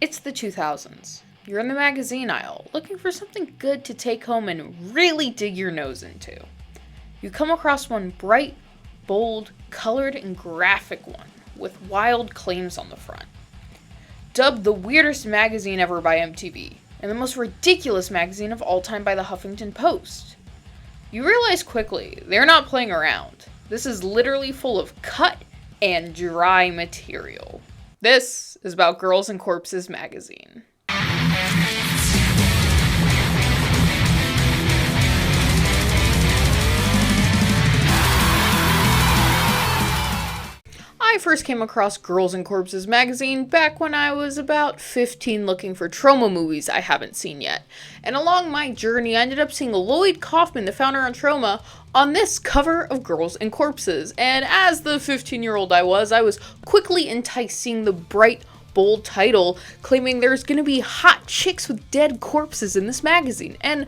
It's the 2000s. You're in the magazine aisle, looking for something good to take home and really dig your nose into. You come across one bright, bold, colored, and graphic one with wild claims on the front. Dubbed the weirdest magazine ever by MTV, and the most ridiculous magazine of all time by the Huffington Post. You realize quickly, they're not playing around. This is literally full of cut and dry material. This is about Girls and Corpses magazine. I first came across Girls and Corpses magazine back when I was about 15 looking for trauma movies I haven't seen yet. And along my journey, I ended up seeing Lloyd Kaufman, the founder of Trauma, on this cover of Girls and Corpses. And as the 15-year-old I was quickly enticed seeing the bright, bold title claiming there's gonna be hot chicks with dead corpses in this magazine. And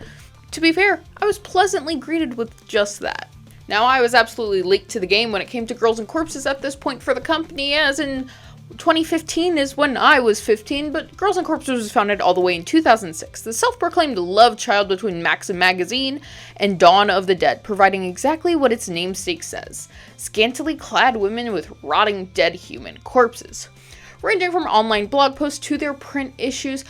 to be fair, I was pleasantly greeted with just that. Now, I was absolutely late to the game when it came to Girls and Corpses at this point for the company, as in 2015 is when I was 15, but Girls and Corpses was founded all the way in 2006, the self-proclaimed love child between Maxim Magazine and Dawn of the Dead, providing exactly what its namesake says: scantily clad women with rotting dead human corpses. Ranging from online blog posts to their print issues,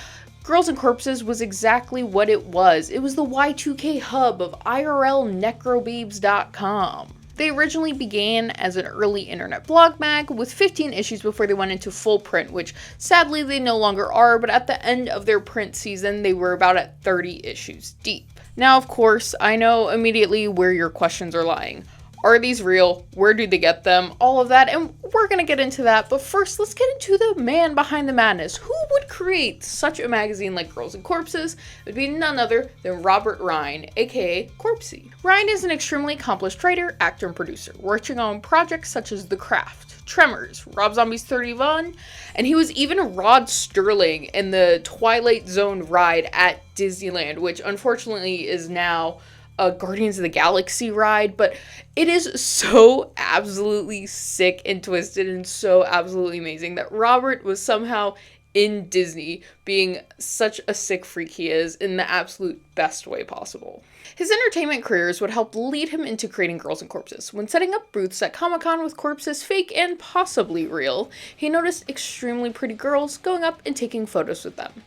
Girls and Corpses was exactly what it was. It was the Y2K hub of IRLnecrobabes.com. They originally began as an early internet blog mag with 15 issues before they went into full print, which sadly they no longer are, but at the end of their print season, they were about at 30 issues deep. Now, of course, I know immediately where your questions are lying. Are these real? Where do they get them? All of that, and we're gonna get into that, but first, let's get into the man behind the madness. Who would create such a magazine like Girls and Corpses? It would be none other than Robert Rhine, aka Corpsey. Rhine is an extremely accomplished writer, actor, and producer, working on projects such as The Craft, Tremors, Rob Zombie's 31, and he was even Rod Sterling in the Twilight Zone ride at Disneyland, which unfortunately is now a Guardians of the Galaxy ride, but it is so absolutely sick and twisted and so absolutely amazing that Robert was somehow in Disney, being such a sick freak he is in the absolute best way possible. His entertainment careers would help lead him into creating Girls and Corpses. When setting up booths at Comic-Con with corpses fake and possibly real, he noticed extremely pretty girls going up and taking photos with them.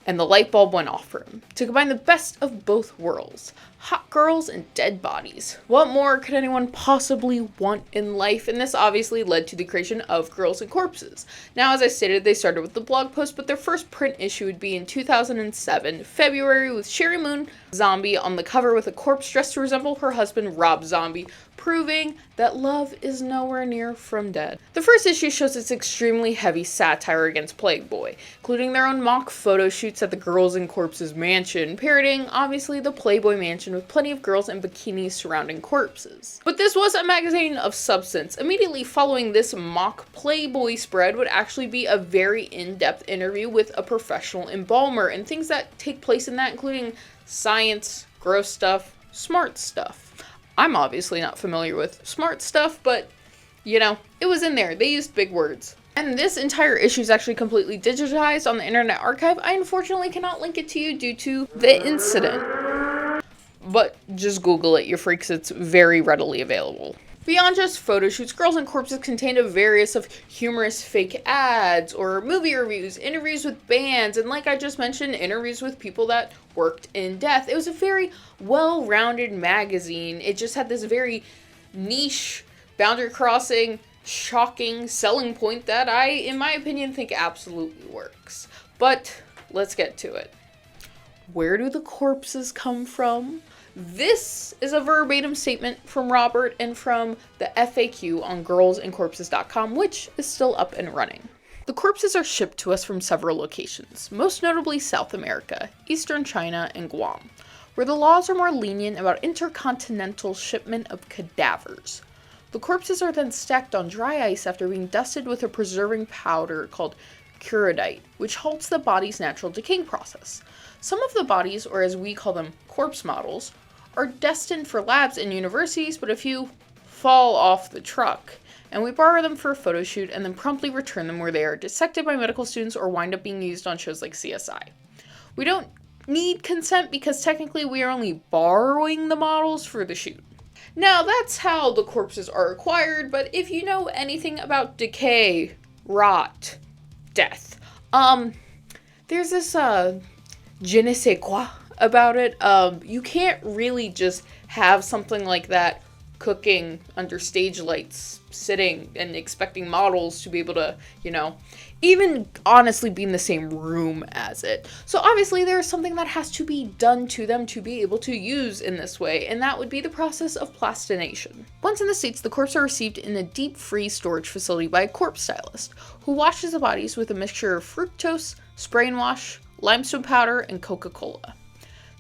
And the light bulb went off for him, to combine the best of both worlds. Hot girls and dead bodies. What more could anyone possibly want in life? And this obviously led to the creation of Girls and Corpses. Now, as I stated, they started with the blog post, but their first print issue would be in 2007, February, with Sherry Moon Zombie on the cover with a corpse dressed to resemble her husband, Rob Zombie, proving that love is nowhere near from dead. The first issue shows its extremely heavy satire against Playboy, including their own mock photo shoots at the Girls and Corpses mansion, parodying, obviously, the Playboy mansion with plenty of girls in bikinis surrounding corpses. But this was a magazine of substance. Immediately following this mock Playboy spread would actually be a very in-depth interview with a professional embalmer, and things that take place in that including science, gross stuff, smart stuff. I'm obviously not familiar with smart stuff, but, you know, it was in there. They used big words. And this entire issue is actually completely digitized on the Internet Archive. I unfortunately cannot link it to you due to the incident. But just Google it, you freaks. It's very readily available. Beyond just photo shoots, Girls and Corpses contained a various of humorous fake ads or movie reviews, interviews with bands, and like I just mentioned, interviews with people that worked in death. It was a very well-rounded magazine. It just had this very niche, boundary-crossing, shocking selling point that I, in my opinion, think absolutely works. But let's get to it. Where do the corpses come from? This is a verbatim statement from Robert and from the FAQ on girlsandcorpses.com, which is still up and running. The corpses are shipped to us from several locations, most notably South America, Eastern China, and Guam, where the laws are more lenient about intercontinental shipment of cadavers. The corpses are then stacked on dry ice after being dusted with a preserving powder called curidite, which halts the body's natural decaying process. Some of the bodies, or as we call them, corpse models, are destined for labs and universities, but a few fall off the truck and we borrow them for a photo shoot and then promptly return them where they are dissected by medical students or wind up being used on shows like CSI. We don't need consent because technically we are only borrowing the models for the shoot. Now, that's how the corpses are acquired, but if you know anything about decay, rot, death, there's this, je ne sais quoi about it. You can't really just have something like that cooking under stage lights, sitting and expecting models to be able to, even honestly be in the same room as it. So obviously there's something that has to be done to them to be able to use in this way, and that would be the process of plastination. Once in the States, the corpses are received in a deep freeze storage facility by a corpse stylist, who washes the bodies with a mixture of fructose, spray and wash, limestone powder, and Coca-Cola.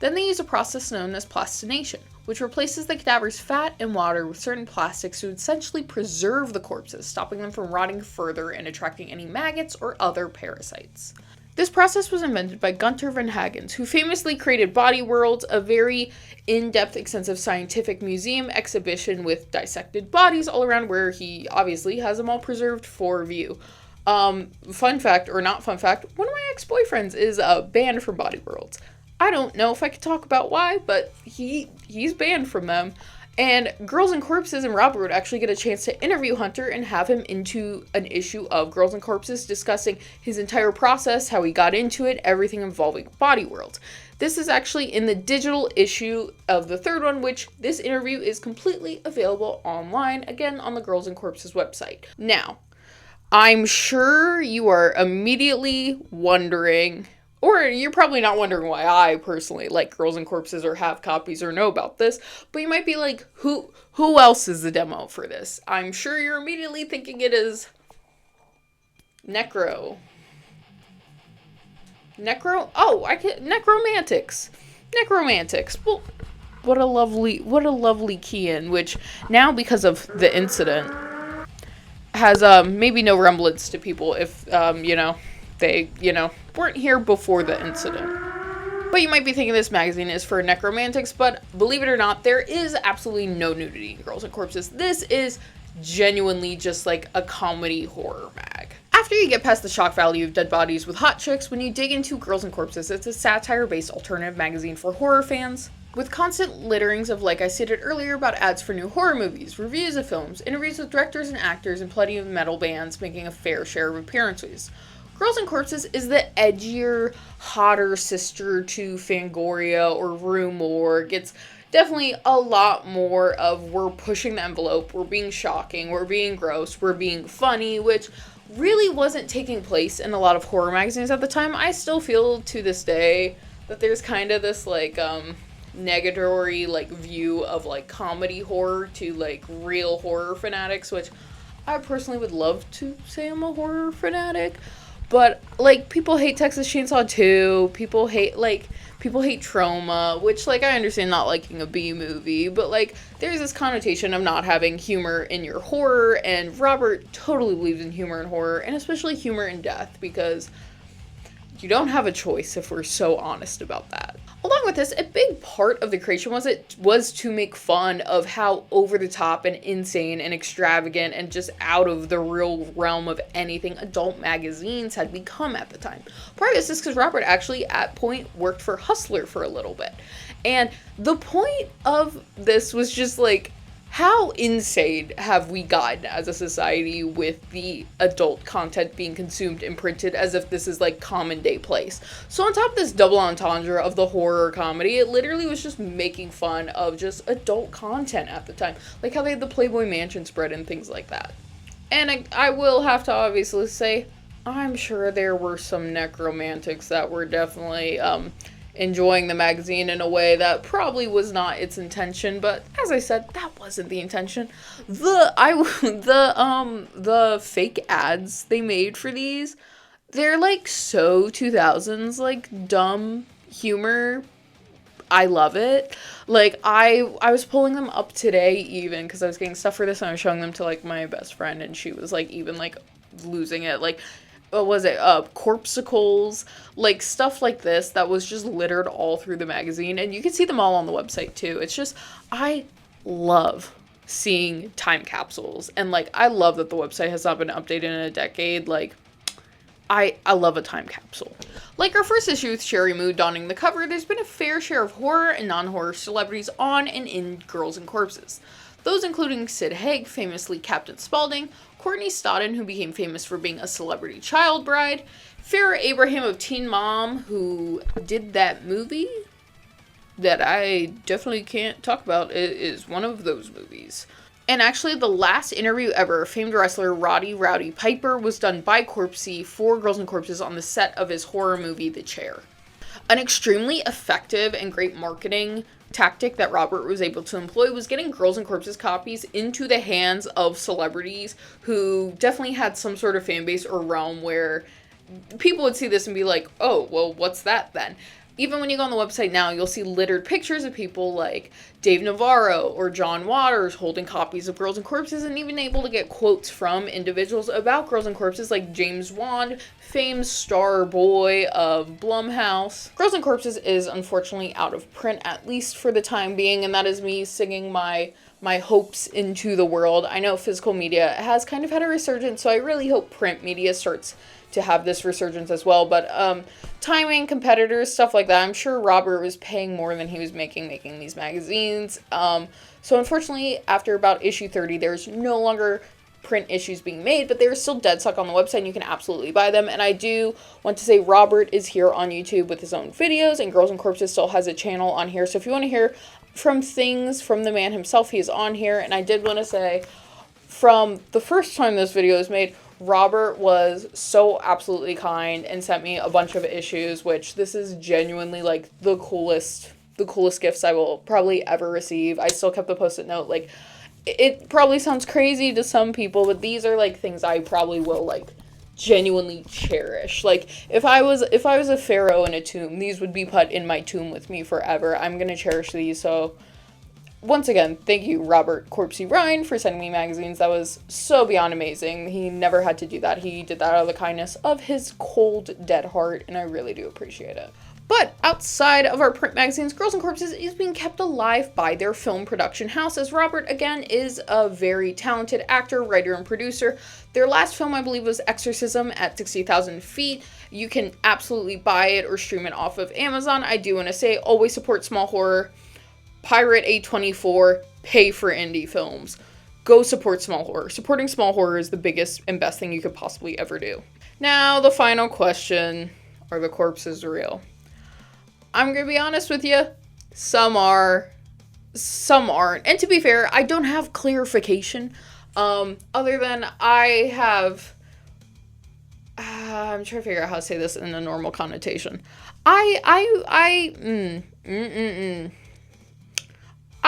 Then they use a process known as plastination, which replaces the cadaver's fat and water with certain plastics to essentially preserve the corpses, stopping them from rotting further and attracting any maggots or other parasites. This process was invented by Gunther von Hagens, who famously created Body Worlds, a very in-depth, extensive scientific museum exhibition with dissected bodies all around, where he obviously has them all preserved for view. Fun fact, or not fun fact, one of my ex-boyfriends is banned from Body Worlds. I don't know if I could talk about why, but he's banned from them. And Girls and Corpses and Robert would actually get a chance to interview Hunter and have him into an issue of Girls and Corpses, discussing his entire process, how he got into it, everything involving Body World. This is actually in the digital issue of the third one, which this interview is completely available online, again on the Girls and Corpses website. Now, I'm sure you are immediately wondering, or you're probably not wondering why I personally like Girls and Corpses or have copies or know about this, but you might be like, who else is the demo for this? I'm sure you're immediately thinking it is Necromantics. Well, what a lovely key in, which now, because of the incident, has maybe no resemblance to people if they weren't here before the incident. But you might be thinking this magazine is for necromantics, but believe it or not, there is absolutely no nudity in Girls and Corpses. This is genuinely just like a comedy horror mag. After you get past the shock value of dead bodies with hot chicks, when you dig into Girls and Corpses, it's a satire-based alternative magazine for horror fans, with constant litterings of, like I stated earlier, about ads for new horror movies, reviews of films, interviews with directors and actors, and plenty of metal bands making a fair share of appearances. Girls and Corpses is the edgier, hotter sister to Fangoria or Rue Morgue. It's definitely a lot more of, we're pushing the envelope, we're being shocking, we're being gross, we're being funny, which really wasn't taking place in a lot of horror magazines at the time. I still feel to this day that there's kind of this negatory view of comedy horror to real horror fanatics, which I personally would love to say I'm a horror fanatic. But, people hate Texas Chainsaw 2, people hate Trauma, which, I understand not liking a B movie, but, there's this connotation of not having humor in your horror, and Robert totally believes in humor in horror, and especially humor in death, because you don't have a choice if we're so honest about that. Along with this, a big part of the creation was to make fun of how over-the-top and insane and extravagant and just out of the real realm of anything adult magazines had become at the time. Part of this is because Robert actually, at point, worked for Hustler for a little bit. And the point of this was just how insane have we gotten as a society with the adult content being consumed and printed as if this is common day place. So on top of this double entendre of the horror comedy, it literally was just making fun of just adult content at the time. Like how they had the Playboy Mansion spread and things like that. And I will have to obviously say, I'm sure there were some necromantics that were definitely enjoying the magazine in a way that probably was not its intention, but as I said, that wasn't the intention. The fake ads they made for these, they're so 2000s, dumb humor. I love it. I was pulling them up today even because I was getting stuff for this and I was showing them to my best friend and she was even losing it. What was it? Corpsicles, stuff like this that was just littered all through the magazine, and you can see them all on the website too. It's just, I love seeing time capsules. And, like, I love that the website has not been updated in a decade. Like, I love a time capsule. Like our first issue with Sherry Moo donning the cover, there's been a fair share of horror and non-horror celebrities on and in Girls and Corpses. Those including Sid Haig, famously Captain Spaulding, Courtney Stodden, who became famous for being a celebrity child bride, Farrah Abraham of Teen Mom, who did that movie that I definitely can't talk about. It is one of those movies. And actually, the last interview ever, famed wrestler Roddy Rowdy Piper was done by Corpsey for Girls and Corpses on the set of his horror movie, The Chair. An extremely effective and great marketing tactic that Robert was able to employ was getting Girls and Corpses copies into the hands of celebrities who definitely had some sort of fan base or realm where people would see this and be like, oh, well, what's that then? Even when you go on the website now, you'll see littered pictures of people like Dave Navarro or John Waters holding copies of Girls and Corpses, and even able to get quotes from individuals about Girls and Corpses like James Wan, famed star boy of Blumhouse. Girls and Corpses is unfortunately out of print, at least for the time being, and that is me singing my hopes into the world. I know physical media has kind of had a resurgence, so I really hope print media starts to have this resurgence as well, but timing, competitors, stuff like that. I'm sure Robert was paying more than he was making these magazines. So unfortunately, after about issue 30, there's no longer print issues being made, but they're still dead stuck on the website and you can absolutely buy them. And I do want to say Robert is here on YouTube with his own videos, and Girls and Corpses still has a channel on here. So if you want to hear from things from the man himself, he is on here. And I did want to say, from the first time this video was made, Robert was so absolutely kind and sent me a bunch of issues, which this is genuinely like the coolest gifts I will probably ever receive. I still kept the post-it note. Like, it probably sounds crazy to some people, but these are like things I probably will like genuinely cherish. Like, if I was a pharaoh in a tomb, these would be put in my tomb with me forever. I'm gonna cherish these. So once again, thank you, Robert Corpsey Ryan, for sending me magazines. That was so beyond amazing. He never had to do that. He did that out of the kindness of his cold, dead heart, and I really do appreciate it. But outside of our print magazines, Girls and Corpses is being kept alive by their film production house, as Robert, again, is a very talented actor, writer, and producer. Their last film, I believe, was Exorcism at 60,000 Feet. You can absolutely buy it or stream it off of Amazon. I do want to say, always support small horror. Pirate A24, pay for indie films. Go support small horror. Supporting small horror is the biggest and best thing you could possibly ever do. Now, the final question, are the corpses real? I'm going to be honest with you, some are, some aren't. And to be fair, I don't have clarification, other than I have, I'm trying to figure out how to say this in a normal connotation.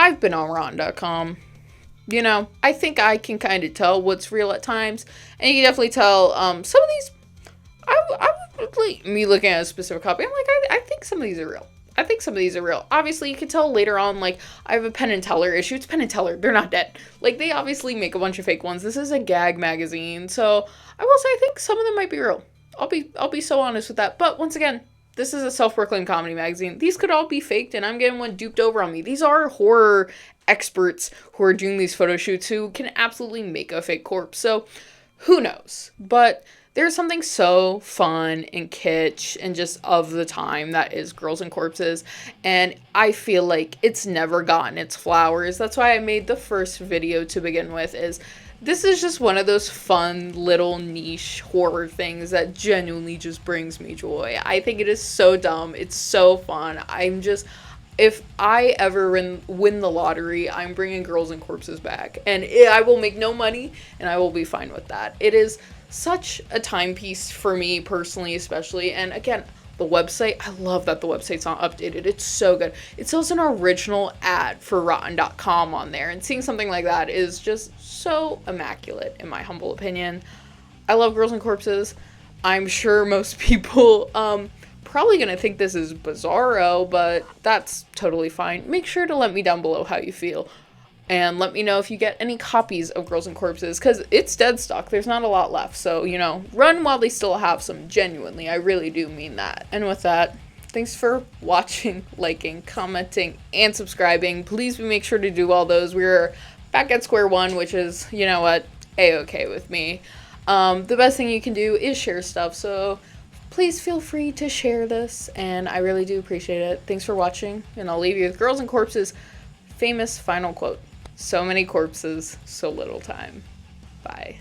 I've been on Rotten.com. You know, I think I can kind of tell what's real at times. And you can definitely tell some of these, I would like me looking at a specific copy, I'm like, I think some of these are real. I think some of these are real. Obviously, you can tell later on, like, I have a Penn and Teller issue. It's Penn and Teller. They're not dead. Like, they obviously make a bunch of fake ones. This is a gag magazine. So, I will say I think some of them might be real. I'll be so honest with that. But once again, this is a self-proclaimed comedy magazine. These could all be faked, and I'm getting one duped over on me. These are horror experts who are doing these photo shoots who can absolutely make a fake corpse. So, who knows? But there's something so fun and kitsch and just of the time that is Girls and Corpses. And I feel like it's never gotten its flowers. That's why I made the first video to begin with, is this is just one of those fun little niche horror things that genuinely just brings me joy. I think it is so dumb. It's so fun. If I ever win the lottery, I'm bringing Girls and Corpses back. And I will make no money, and I will be fine with that. It is such a timepiece for me personally, especially. And again, the website, I love that the website's not updated. It's so good. It still has an original ad for Rotten.com on there, and seeing something like that is just so immaculate, in my humble opinion. I love Girls and Corpses. I'm sure most people probably gonna think this is bizarro, but that's totally fine. Make sure to let me down below how you feel. And let me know if you get any copies of Girls and Corpses, because it's dead stock. There's not a lot left. So, you know, run while they still have some. Genuinely, I really do mean that. And with that, thanks for watching, liking, commenting, and subscribing. Please make sure to do all those. We're back at square one, which is, you know what, a-okay with me. The best thing you can do is share stuff, so please feel free to share this, and I really do appreciate it. Thanks for watching, and I'll leave you with Girls and Corpses' famous final quote. So many corpses, so little time. Bye.